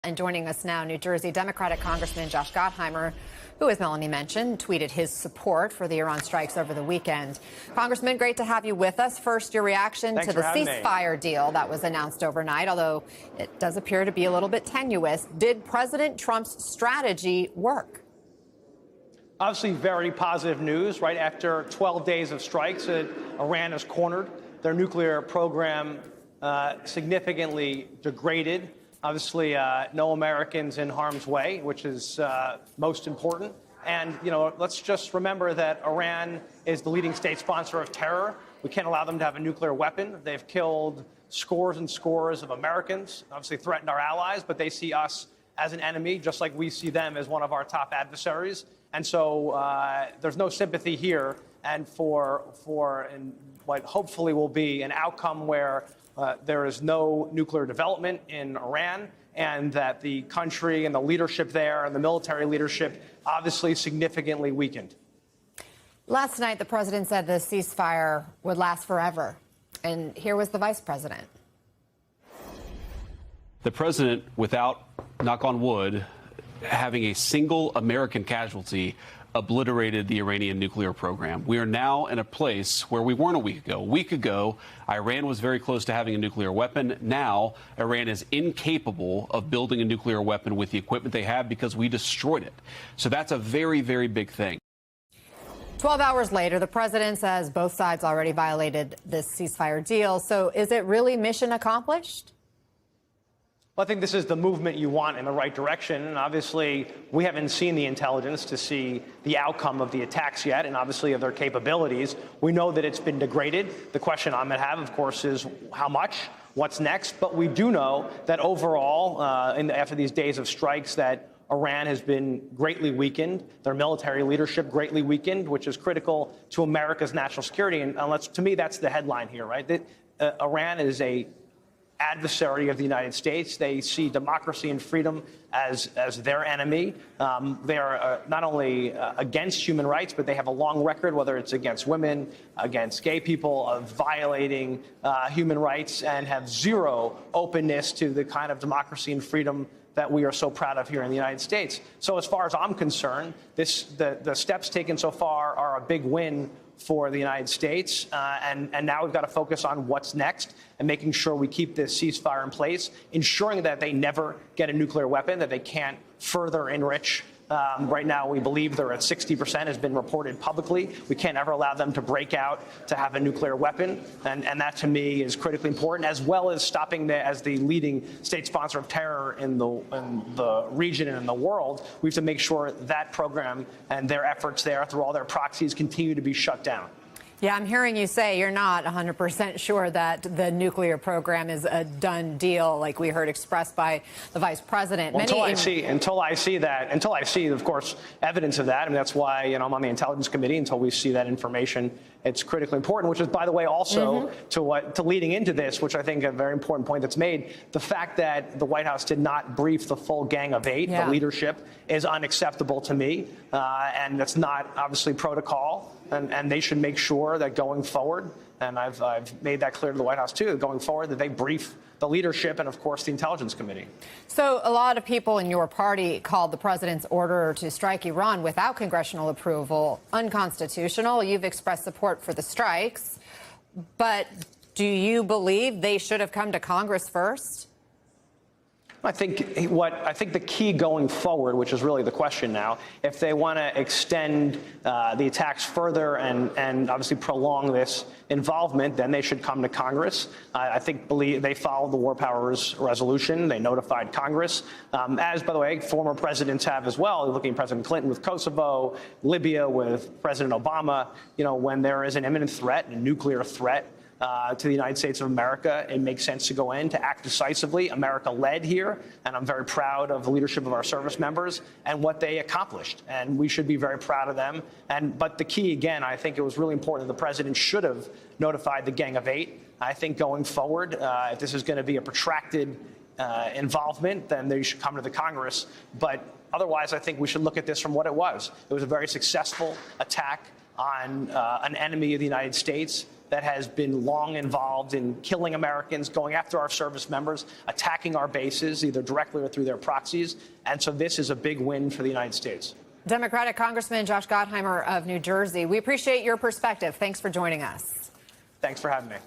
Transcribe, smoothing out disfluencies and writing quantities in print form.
And joining us now, New Jersey Democratic Congressman Josh Gottheimer, who, as Melanie mentioned, tweeted his support for the Iran strikes over the weekend. Congressman, great to have you with us. First, your reaction to the ceasefire deal that was announced overnight, although it does appear to be a little bit tenuous. Did President Trump's strategy work? Obviously, very positive news. Right after 12 days of strikes, Iran has cornered their nuclear program, significantly degraded. Obviously, no Americans in harm's way, which is most important. And, let's just remember that Iran is the leading state sponsor of terror. We can't allow them to have a nuclear weapon. They've killed scores and scores of Americans, obviously threatened our allies, but they see us as an enemy, just like we see them as one of our top adversaries. And so there's no sympathy here. And for what hopefully will be an outcome where there is no nuclear development in Iran, and that the country and the leadership there and the military leadership obviously significantly weakened. Last night, the president said the ceasefire would last forever. And here was the vice president. The president, without, knock on wood, having a single American casualty, obliterated the Iranian nuclear program. We are now in a place where we weren't a week ago. A week ago, Iran was very close to having a nuclear weapon. Now, Iran is incapable of building a nuclear weapon with the equipment they have because we destroyed it. So that's a very, very big thing. 12 hours later, the president says both sides already violated this ceasefire deal. So is it really mission accomplished? Well, I think this is the movement you want in the right direction. And obviously, we haven't seen the intelligence to see the outcome of the attacks yet, and obviously of their capabilities. We know that it's been degraded. The question I'm going to have, of course, is how much, what's next. But we do know that overall, after these days of strikes, that Iran has been greatly weakened, their military leadership greatly weakened, which is critical to America's national security. And to me, that's the headline here, right? That Iran is a adversary of the United States. They see democracy and freedom as their enemy. They are not only against human rights, but they have a long record, whether it's against women, against gay people, of violating human rights, and have zero openness to the kind of democracy and freedom that we are so proud of here in the United States. So as far as I'm concerned, the steps taken so far are a big win for the United States. And now we've got to focus on what's next and making sure we keep this ceasefire in place, ensuring that they never get a nuclear weapon, that they can't further enrich. Right now, we believe they're at 60%, has been reported publicly. We can't ever allow them to break out to have a nuclear weapon. And that, to me, is critically important, as well as stopping as the leading state sponsor of terror in the region and in the world. We have to make sure that program and their efforts there through all their proxies continue to be shut down. Yeah, I'm hearing you say you're not 100% sure that the nuclear program is a done deal, like we heard expressed by the vice president. Well, until I see, of course, evidence of that. I mean, that's why, I'm on the Intelligence Committee. Until we see that information, it's critically important, which is, by the way, also to leading into this, which I think a very important point that's made, the fact that the White House did not brief the full Gang of Eight, the leadership, is unacceptable to me. And that's not obviously protocol. And they should make sure that going forward, and I've made that clear to the White House, too, that going forward, that they brief the leadership and, of course, the Intelligence Committee. So a lot of people in your party called the president's order to strike Iran without congressional approval unconstitutional. You've expressed support for the strikes. But do you believe they should have come to Congress first? I think the key going forward, which is really the question now, if they want to extend the attacks further and obviously prolong this involvement, then they should come to Congress. I believe they followed the War Powers Resolution. They notified Congress, as, by the way, former presidents have as well. Looking at President Clinton with Kosovo, Libya with President Obama. When there is an imminent threat, a nuclear threat, to the United States of America, it makes sense to go in, to act decisively. America led here, and I'm very proud of the leadership of our service members and what they accomplished, and we should be very proud of them. But the key, again, I think it was really important that the president should have notified the Gang of Eight. I think going forward, if this is going to be a protracted involvement, then they should come to the Congress. But otherwise, I think we should look at this from what it was. It was a very successful attack on an enemy of the United States. that has been long involved in killing Americans, going after our service members, attacking our bases, either directly or through their proxies. And so this is a big win for the United States. Democratic Congressman Josh Gottheimer of New Jersey, we appreciate your perspective. Thanks for joining us. Thanks for having me.